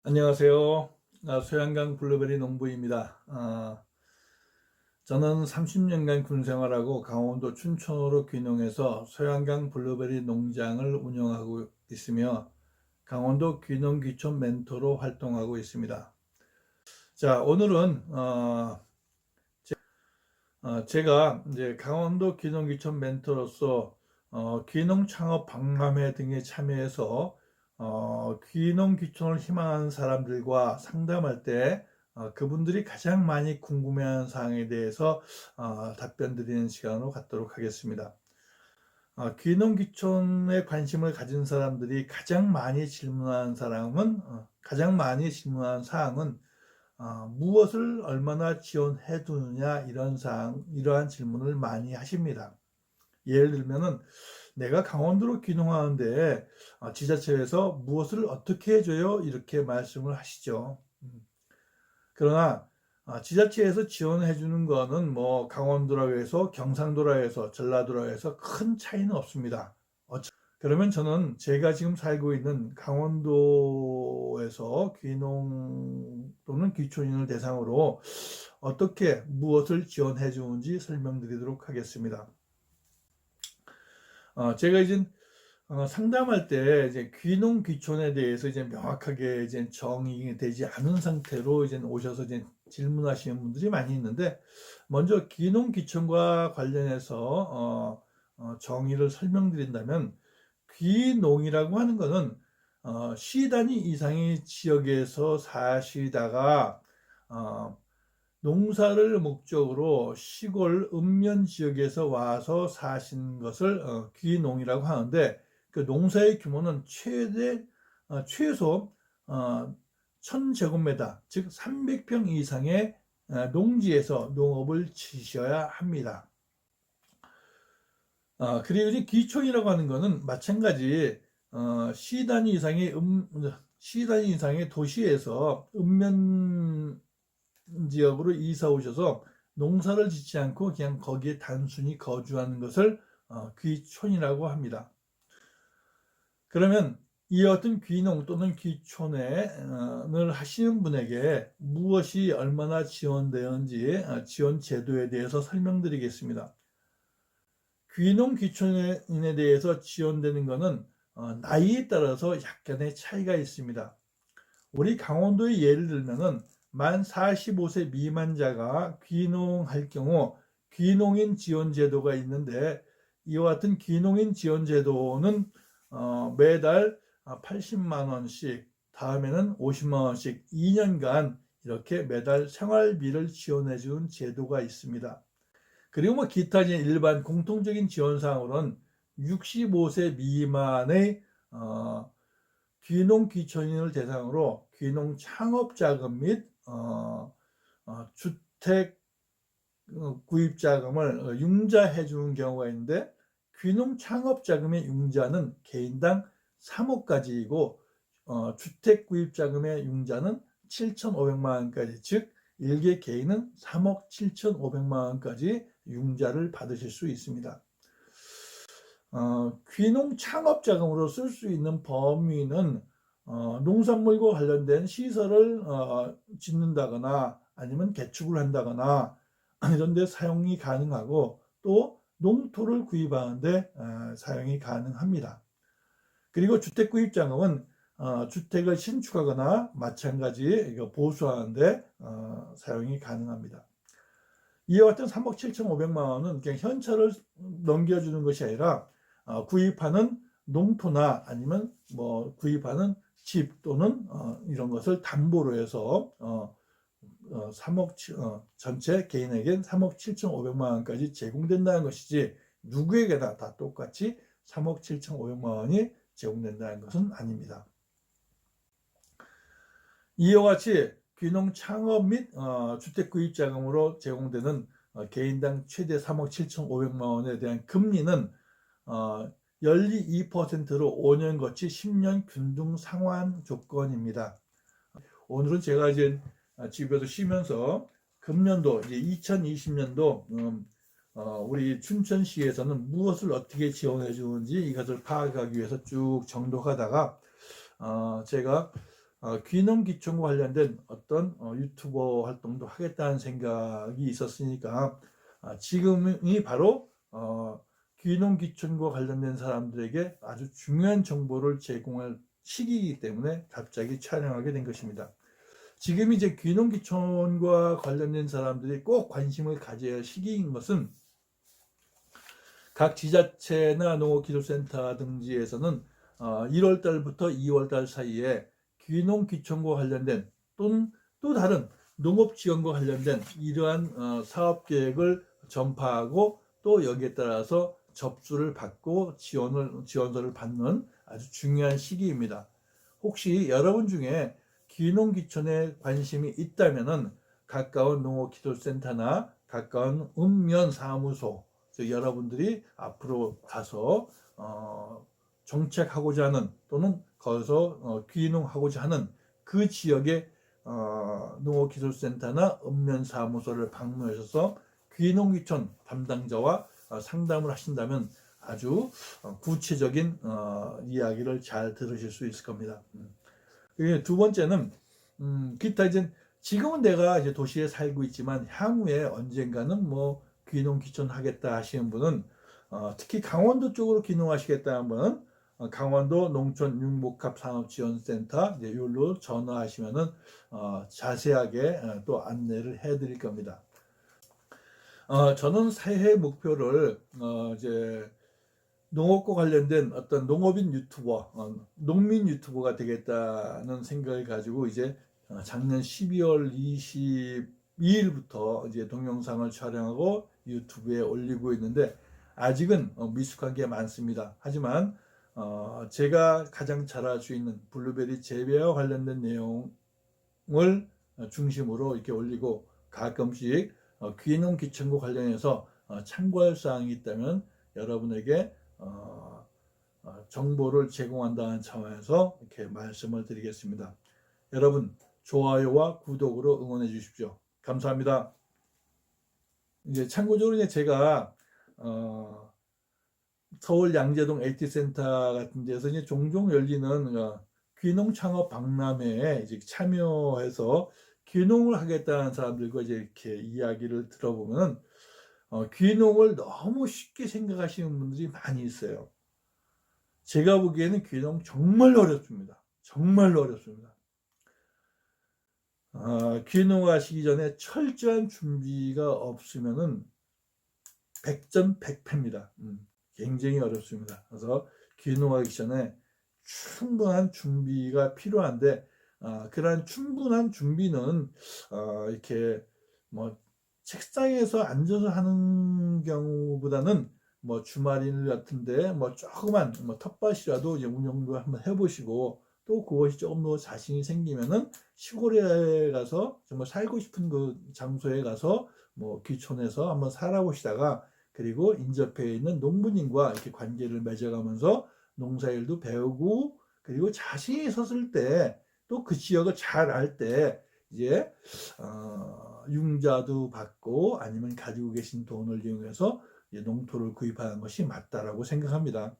안녕하세요. 소양강 블루베리 농부입니다. 저는 30년간 군생활하고 강원도 춘천으로 귀농해서 소양강 블루베리 농장을 운영하고 있으며 강원도 귀농 귀촌 멘토로 활동하고 있습니다. 자, 오늘은 제가 이제 강원도 귀농 귀촌 멘토로서 귀농 창업 박람회 등에 참여해서 귀농 귀촌을 희망하는 사람들과 상담할 때 그분들이 가장 많이 궁금해하는 사항에 대해서 답변 드리는 시간으로 갖도록 하겠습니다. 귀농 귀촌에 관심을 가진 사람들이 가장 많이 질문하는 사항은 무엇을 얼마나 지원해 두느냐 이러한 질문을 많이 하십니다. 예를 들면은 내가 강원도로 귀농하는데 지자체에서 무엇을 어떻게 해줘요? 이렇게 말씀을 하시죠. 그러나 지자체에서 지원해 주는 거는 뭐 강원도라고 해서 경상도라고 해서 전라도라고 해서 큰 차이는 없습니다. 그러면 저는 제가 지금 살고 있는 강원도에서 귀농 또는 귀촌인을 대상으로 어떻게 무엇을 지원해 주는지 설명드리도록 하겠습니다. 제가 이제 상담할 때 이제 귀농 귀촌에 대해서 이제 명확하게 이제 정의되지 않은 상태로 이제 오셔서 이제 질문하시는 분들이 많이 있는데, 먼저 귀농 귀촌과 관련해서 정의를 설명드린다면, 귀농이라고 하는 것은 시 단위 이상의 지역에서 사시다가 농사를 목적으로 시골 읍면 지역에서 와서 사신 것을 귀농이라고 하는데, 그 농사의 규모는 최소 1000제곱미터, 즉 300평 이상의 농지에서 농업을 지셔야 합니다. 그리고 이제 귀촌이라고 하는 것은 마찬가지 시 단위 이상의 도시에서 읍면 지역으로 이사 오셔서 농사를 짓지 않고 그냥 거기에 단순히 거주하는 것을 귀촌이라고 합니다. 그러면 이 어떤 귀농 또는 귀촌을 하시는 분에게 무엇이 얼마나 지원되는지 지원 제도에 대해서 설명드리겠습니다. 귀농 귀촌인에 대해서 지원되는 것은 나이에 따라서 약간의 차이가 있습니다. 우리 강원도의 예를 들면은 만 45세 미만자가 귀농할 경우 귀농인 지원 제도가 있는데, 이와 같은 귀농인 지원 제도는 매달 80만 원씩, 다음에는 50만 원씩 2년간 이렇게 매달 생활비를 지원해 주는 제도가 있습니다. 그리고 뭐 기타 일반 공통적인 지원 사항으로는 65세 미만의 귀농 귀촌인을 대상으로 귀농 창업 자금 및 주택 구입 자금을 융자해 주는 경우가 있는데, 귀농 창업 자금의 융자는 개인당 3억까지이고 주택 구입 자금의 융자는 7,500만 원까지, 즉 일개 개인은 3억 7,500만 원까지 융자를 받으실 수 있습니다. 귀농 창업 자금으로 쓸 수 있는 범위는 농산물과 관련된 시설을 짓는다거나 아니면 개축을 한다거나 이런 데 사용이 가능하고, 또 농토를 구입하는데 사용이 가능합니다. 그리고 주택 구입 자금은 주택을 신축하거나 마찬가지 보수하는데 사용이 가능합니다. 이와 같은 3억 7,500만 원은 그냥 현찰을 넘겨주는 것이 아니라 구입하는 농토나 아니면 뭐 구입하는 집 또는 이런 것을 담보로 해서 3억 전체 개인에겐 3억 7,500만 원까지 제공된다는 것이지, 누구에게나 다 똑같이 3억 7,500만 원이 제공된다는 것은 아닙니다. 이와 같이 귀농 창업 및 주택 구입 자금으로 제공되는 개인당 최대 3억 7,500만 원에 대한 금리는 연리 2%로 5년 거치 10년 균등 상환 조건입니다. 오늘은 제가 이제 집에서 쉬면서 금년도 이제 2020년도 우리 춘천시에서는 무엇을 어떻게 지원해 주는지 이것을 파악하기 위해서 쭉 정독하다가 제가 귀농귀촌과 관련된 어떤 유튜버 활동도 하겠다는 생각이 있었으니까 지금이 바로 귀농귀촌과 관련된 사람들에게 아주 중요한 정보를 제공할 시기이기 때문에 갑자기 촬영하게 된 것입니다. 지금 이제 귀농귀촌과 관련된 사람들이 꼭 관심을 가져야 할 시기인 것은 각 지자체나 농업기술센터 등지에서는 1월 달부터 2월 달 사이에 귀농귀촌과 관련된 또는 또 다른 농업지원과 관련된 이러한 사업계획을 전파하고 또 여기에 따라서 접수를 받고 지원서를 받는 아주 중요한 시기입니다. 혹시 여러분 중에 귀농귀촌에 관심이 있다면 가까운 농업기술센터나 가까운 읍면사무소, 즉 여러분들이 앞으로 가서 정책하고자 하는 또는 거기서 귀농하고자 하는 그 지역의 농업기술센터나 읍면사무소를 방문하셔서 귀농귀촌 담당자와 상담을 하신다면 아주 구체적인 이야기를 잘 들으실 수 있을 겁니다. 두 번째는 기타 이제 지금은 내가 이제 도시에 살고 있지만 향후에 언젠가는 뭐 귀농귀촌 하겠다 하시는 분은 특히 강원도 쪽으로 귀농하시겠다 하면 강원도 농촌융복합산업지원센터 이걸로 전화하시면은 자세하게 또 안내를 해드릴 겁니다. 저는 새해 목표를 이제 농업과 관련된 어떤 농업인 유튜버, 농민 유튜버가 되겠다는 생각을 가지고 이제 작년 12월 22일부터 이제 동영상을 촬영하고 유튜브에 올리고 있는데 아직은 미숙한 게 많습니다. 하지만 제가 가장 잘할 수 있는 블루베리 재배와 관련된 내용을 중심으로 이렇게 올리고 가끔씩 귀농귀촌과 관련해서 참고할 사항이 있다면 여러분에게 정보를 제공한다는 차원에서 이렇게 말씀을 드리겠습니다. 여러분 좋아요와 구독으로 응원해 주십시오. 감사합니다. 이제 참고적으로 이제 제가 서울 양재동 HT센터 같은 데서 이제 종종 열리는 귀농 창업 박람회에 이제 참여해서 귀농을 하겠다는 사람들과 이제 이렇게 이야기를 들어보면 귀농을 너무 쉽게 생각하시는 분들이 많이 있어요. 제가 보기에는 귀농 정말 어렵습니다. 정말로 어렵습니다. 귀농하시기 전에 철저한 준비가 없으면은 100점 100패입니다. 굉장히 어렵습니다. 그래서 귀농하기 전에 충분한 준비가 필요한데 그러한 충분한 준비는 이렇게 뭐 책상에서 앉아서 하는 경우보다는 뭐 주말일 같은데 뭐 조그만 뭐 텃밭이라도 이제 운영도 한번 해보시고 또 그것이 조금 더 자신이 생기면은 시골에 가서 정말 살고 싶은 그 장소에 가서 뭐 귀촌해서 한번 살아보시다가 그리고 인접해 있는 농부님과 이렇게 관계를 맺어가면서 농사일도 배우고 그리고 자신이 섰을 때 또 그 지역을 잘 알 때 이제 융자도 받고 아니면 가지고 계신 돈을 이용해서 농토를 구입하는 것이 맞다라고 생각합니다.